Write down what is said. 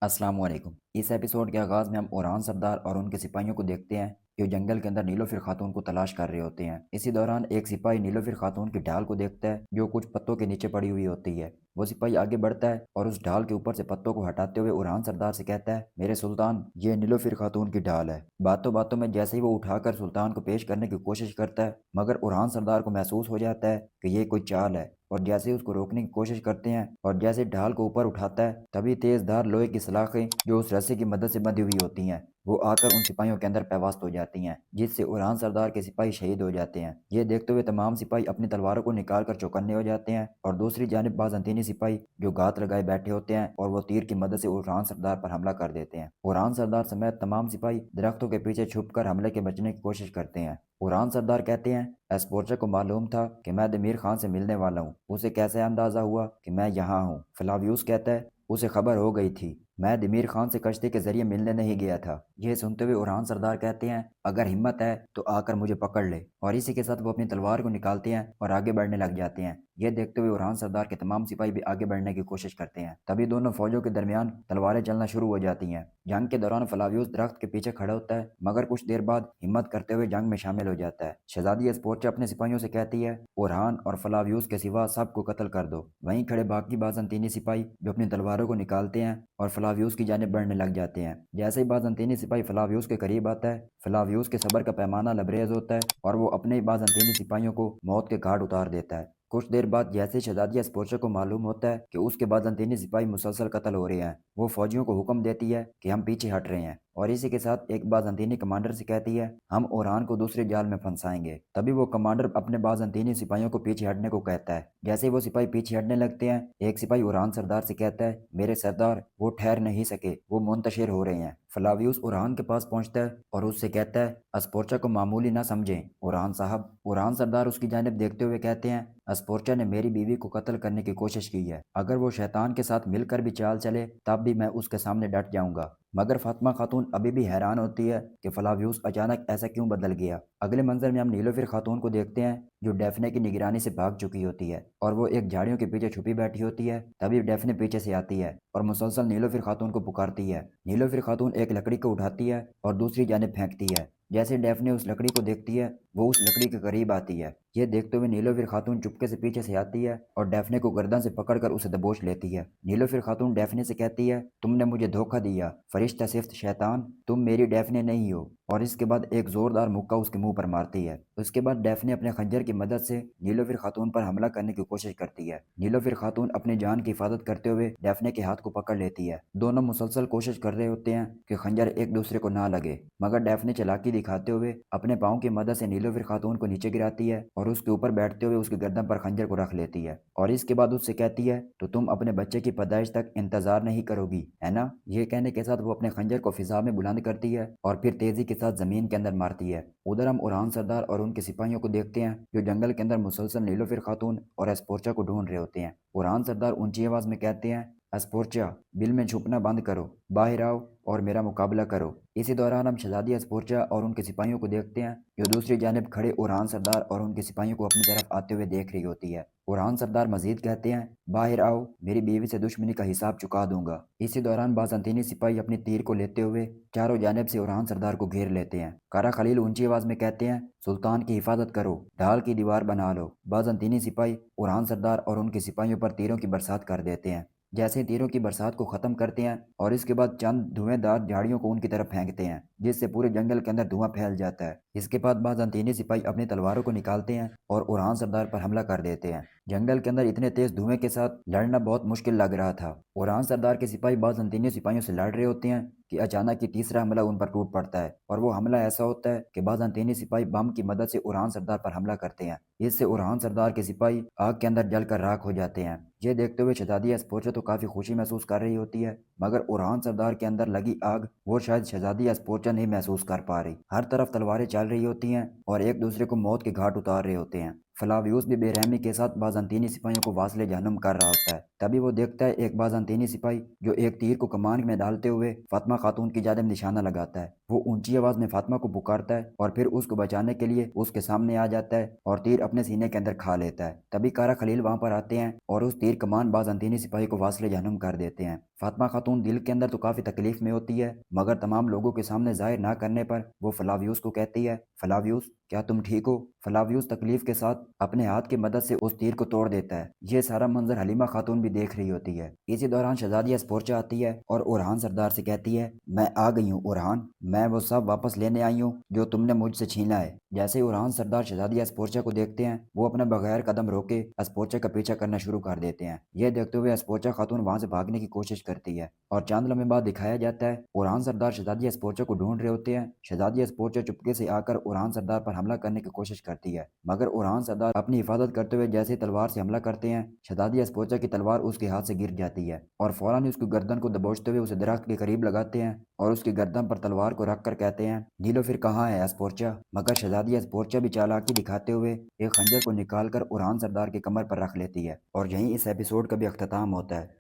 السلام علیکم۔ اس ایپیسوڈ کے آغاز میں ہم اوران سردار اور ان کے سپاہیوں کو دیکھتے ہیں جو جنگل کے اندر نیلوفر خاتون کو تلاش کر رہے ہوتے ہیں۔ اسی دوران ایک سپاہی نیلوفر خاتون کی ڈھال کو دیکھتا ہے جو کچھ پتوں کے نیچے پڑی ہوئی ہوتی ہے۔ وہ سپاہی آگے بڑھتا ہے اور اس ڈھال کے اوپر سے پتوں کو ہٹاتے ہوئے اوران سردار سے کہتا ہے، میرے سلطان، یہ نیلوفر خاتون کی ڈھال ہے۔ باتوں باتوں میں جیسے ہی وہ اٹھا کر سلطان کو پیش کرنے کی کوشش کرتا ہے، مگر اوران سردار کو محسوس ہو جاتا ہے کہ یہ کوئی چال ہے، اور جیسے ہی اس کو روکنے کی کوشش کرتے ہیں اور جیسے ڈھال کو اوپر اٹھاتا ہے، تبھی تیز دھار لوہے کی سلاخیں جو اس رسی کی مدد سے بندھی ہوئی ہوتی ہیں وہ آ کر ان سپاہیوں کے اندر پیوست ہو جاتی ہیں، جس سے اوران سردار کے سپاہی شہید ہو جاتے ہیں۔ یہ دیکھتے ہوئے تمام سپاہی اپنی تلواروں کو نکال کر چوکنے ہو جاتے ہیں، اور دوسری جانب بازنطینی سپاہی جو گھات لگائے بیٹھے ہوتے ہیں اور وہ تیر کی مدد سے اوران سردار پر حملہ کر دیتے ہیں۔ اوران سردار سمیت تمام سپاہی درختوں کے پیچھے چھپ کر حملے کے بچنے کی کوشش کرتے ہیں۔ اوران سردار کہتے ہیں، ایسپورچا کو معلوم تھا کہ میں دمیر خان سے ملنے والا ہوں، اسے کیسے اندازہ ہوا کہ میں یہاں ہوں؟ فلاویوس کہتا ہے، اسے خبر ہو گئی تھی، میں دمیر خان سے کشتی کے ذریعے ملنے نہیں گیا تھا۔ یہ سنتے ہوئے اوران سردار کہتے ہیں، اگر ہمت ہے تو آ کر مجھے پکڑ لے، اور اسی کے ساتھ وہ اپنی تلوار کو نکالتے ہیں اور آگے بڑھنے لگ جاتے ہیں۔ یہ دیکھتے ہوئے اوران سردار کے تمام سپاہی بھی آگے بڑھنے کی کوشش کرتے ہیں، تبھی دونوں فوجوں کے درمیان تلواریں چلنا شروع ہو جاتی ہیں۔ جنگ کے دوران فلاویوس درخت کے پیچھے کھڑا ہوتا ہے، مگر کچھ دیر بعد ہمت کرتے ہوئے جنگ میں شامل ہو جاتا ہے۔ شہزادی اسپورچا اپنے سپاہیوں سے کہتی ہے، اوران اور فلاویوس کے سوا سب کو قتل کر دو۔ وہیں کھڑے باقی بازنطینی سپاہی جو اپنی تلواروں کو نکالتے ہیں اور فلاویوس کی جانب بڑھنے لگ جاتے ہیں۔ جیسے ہی بازنطینی سپاہی فلاویوس کے قریب آتا ہے، فلاویوس کے صبر کا پیمانہ لبریز ہوتا ہے اور وہ اپنے ہی بازنطینی سپاہیوں کو موت کے گھاٹ اتار دیتا ہے۔ کچھ دیر بعد جیسے ہی شہزادی اسپورچا کو معلوم ہوتا ہے کہ اس کے بازنطینی سپاہی مسلسل قتل ہو رہے ہیں، وہ فوجیوں کو حکم دیتی ہے کہ ہم پیچھے ہٹ رہے ہیں، اور اسی کے ساتھ ایک بازنطینی کمانڈر سے کہتی ہے، ہم اوران کو دوسرے جال میں پھنسائیں گے۔ تبھی وہ کمانڈر اپنے بازنطینی سپاہیوں کو پیچھے ہٹنے کو کہتا ہے۔ جیسے ہی وہ سپاہی پیچھے ہٹنے لگتے ہیں، ایک سپاہی اوران سردار سے کہتا ہے، میرے سردار، وہ ٹھہر نہیں سکے، وہ منتشر ہو رہے ہیں۔ فلاویوس اوران کے پاس پہنچتا ہے اور اس سے کہتا ہے، اسپورچا کو معمولی نہ سمجھیں اوران صاحب۔ اوران سردار اس کی جانب دیکھتے ہوئے کہتے ہیں، اسپورچا نے میری بیوی کو قتل کرنے کی کوشش کی ہے، اگر وہ شیطان کے ساتھ مل کر بھی چال چلے تب بھی میں اس کے سامنے ڈٹ جاؤں گا۔ مگر فاطمہ خاتون ابھی بھی حیران ہوتی ہے کہ فلاویوس اچانک ایسا کیوں بدل گیا۔ اگلے منظر میں ہم نیلوفر خاتون کو دیکھتے ہیں جو ڈیفنے کی نگرانی سے بھاگ چکی ہوتی ہے اور وہ ایک جھاڑیوں کے پیچھے چھپی بیٹھی ہوتی ہے۔ تبھی ڈیفنے پیچھے سے آتی ہے اور مسلسل نیلوفر خاتون کو پکارتی ہے۔ نیلوفر خاتون ایک لکڑی کو اٹھاتی ہے اور دوسری جانب پھینکتی ہے۔ جیسے ڈیفنے اس لکڑی کو دیکھتی ہے، وہ اس لکڑی کے قریب آتی ہے۔ یہ دیکھتے ہوئے نیلوفر خاتون چپکے سے پیچھے سے آتی ہے اور ڈیفنے کو گردن سے پکڑ کر اسے دبوچ لیتی ہے۔ نیلوفر خاتون ڈیفنے سے کہتی ہے، تم نے مجھے دھوکہ دیا، فرشتہ صفت شیطان، تم میری ڈیفنے نہیں ہو، اور اس کے بعد ایک زوردار مکہ اس کے منہ پر مارتی ہے۔ اس کے بعد ڈیفنے اپنے خنجر کی مدد سے نیلوفر خاتون پر حملہ کرنے کی کوشش کرتی ہے۔ نیلوفر خاتون اپنی جان کی حفاظت کرتے ہوئے ڈیفنے کے ہاتھ کو پکڑ لیتی ہے۔ دونوں مسلسل کوشش کر رہے ہوتے ہیں کہ خنجر ایک دوسرے کو نہ لگے، مگر ڈیفنے چالاکی دکھاتے ہوئے اپنے پاؤں کی مدد سے نیلوفر خاتون کو نیچے گراتی ہے اور اس کے اوپر بیٹھتے ہوئے اس کی گردن پر خنجر کو رکھ لیتی ہے، اور اس کے بعد اس سے کہتی ہے، تو تم اپنے بچے کی پیدائش تک انتظار نہیں کرو گی، ہے نا؟ یہ کہنے کے ساتھ وہ اپنے خنجر کو فضا میں بلند کرتی ہے اور پھر تیزی کے ساتھ زمین کے اندر مارتی ہے۔ ادھر ہم اوران سردار اور ان کے سپاہیوں کو دیکھتے ہیں جو جنگل کے اندر مسلسل نیلوفر خاتون اور اسپورچا کو ڈھونڈ رہے ہوتے ہیں۔ اوران سردار اونچی آواز میں کہتے ہیں، اسپورچا، بل میں چھپنا بند کرو، باہر آؤ اور میرا مقابلہ کرو۔ اسی دوران ہم شہزادی اسپورچا اور ان کے سپاہیوں کو دیکھتے ہیں جو دوسری جانب کھڑے اوران سردار اور ان کے سپاہیوں کو اپنی طرف آتے ہوئے دیکھ رہی ہوتی ہے۔ اوران سردار مزید کہتے ہیں، باہر آؤ، میری بیوی سے دشمنی کا حساب چکا دوں گا۔ اسی دوران بازنطینی سپاہی اپنی تیر کو لیتے ہوئے چاروں جانب سے اوران سردار کو گھیر لیتے ہیں۔ کارا خلیل اونچی آواز میں کہتے ہیں، سلطان کی حفاظت کرو، ڈھال کی دیوار بنا لو۔ بازنطینی سپاہی اوران سردار اور ان کے سپاہیوں پر تیروں کی برسات کر دیتے ہیں۔ جیسے تیروں کی برسات کو ختم کرتے ہیں اور اس کے بعد چند دھویں دار جھاڑیوں کو ان کی طرف پھینکتے ہیں، جس سے پورے جنگل کے اندر دھواں پھیل جاتا ہے۔ اس کے بعد بازنطینی سپاہی اپنی تلواروں کو نکالتے ہیں اور اوران سردار پر حملہ کر دیتے ہیں۔ جنگل کے اندر اتنے تیز دھوئیں کے ساتھ لڑنا بہت مشکل لگ رہا تھا۔ اوران سردار کے سپاہی بازنطینی سپاہیوں سے لڑ رہے ہوتے ہیں کہ اچانک یہ تیسرا حملہ ان پر ٹوٹ پڑتا ہے، اور وہ حملہ ایسا ہوتا ہے کہ بازنطینی سپاہی بم کی مدد سے اوران سردار پر حملہ کرتے ہیں۔ اس سے اوران سردار کے سپاہی آگ کے اندر جل کر راکھ ہو جاتے ہیں۔ یہ دیکھتے ہوئے شہزادی اسپورچا تو کافی خوشی محسوس کر رہی ہوتی ہے، مگر اوران سردار کے اندر لگی آگ وہ شاید شہزادی اسپورچا نہیں محسوس کر پا رہی۔ ہر طرف تلواریں چل رہی ہوتی ہیں اور ایک دوسرے کو موت کے گھاٹ اتار رہے ہوتے ہیں۔ فلاویوس بھی بے رحمی کے ساتھ بازنطینی سپاہیوں کو واصل جہنم کر رہا ہوتا ہے۔ تبھی وہ دیکھتا ہے ایک بازنطینی سپاہی جو ایک تیر کو کمان میں ڈالتے ہوئے فاطمہ خاتون کی جانب نشانہ لگاتا ہے۔ وہ اونچی آواز میں فاطمہ کو پکارتا ہے اور پھر اس کو بچانے کے لیے اس کے سامنے آ جاتا ہے اور تیر اپنے سینے کے اندر کھا لیتا ہے۔ تبھی کارا خلیل وہاں پر آتے ہیں اور اس تیر کمان بازنطینی سپاہی کو واصل جہنم کر دیتے ہیں۔ فاطمہ خاتون دل کے اندر تو کافی تکلیف میں ہوتی ہے، مگر تمام لوگوں کے سامنے ظاہر نہ کرنے پر وہ فلاویوس کو کہتی ہے، فلاویوس کیا تم ٹھیک ہو؟ فلاویوس تکلیف کے ساتھ اپنے ہاتھ کی مدد سے اس تیر کو توڑ دیتا ہے۔ یہ سارا منظر حلیمہ خاتون بھی دیکھ رہی ہوتی ہے۔ اسی دوران شہزادی اسپورچا آتی ہے اور اورحان سردار سے کہتی ہے، میں آ گئی ہوں اورحان، میں وہ سب واپس لینے آئی ہوں جو تم نے مجھ سے چھینا ہے۔ جیسے ہی اورحان سردار شہزادی اسپورچا کو دیکھتے ہیں، وہ اپنا بغیر قدم روکے اسپورچا کا پیچھا کرنا شروع کر دیتے ہیں۔ یہ دیکھتے ہوئے اسپورچا خاتون وہاں سے بھاگنے کی کوشش کرتی ہے اور چند لمحے بعد دکھایا جاتا ہے اورحان سردار شہزادی اسپورچا کو ڈھونڈ رہے ہوتے ہیں۔ شہزادی اسپورچا چپکے سے آ کر اورحان سردار پر حملہ کرنے کی کوشش کرتی ہے، مگر اورحان سردار اپنی حفاظت کرتے ہوئے جیسے تلوار سے حملہ کرتے ہیں، شہزادی اسپورچا کی تلوار اس کے ہاتھ سے گر جاتی ہے اور فوراً اس کی گردن کو دبوچتے ہوئے اسے درخت کے قریب لگاتے ہیں اور اس کی گردن پر تلوار کو رکھ کر کہتے ہیں، نیلوفر کہاں ہے اسپورچا؟ مگر شہزادی اسپورچا بھی چالاکی دکھاتے ہوئے ایک خنجر کو نکال کر اورحان سردار کی کمر پر رکھ لیتی ہے اور یہیں اس ایپیسوڈ کا بھی اختتام ہوتا ہے۔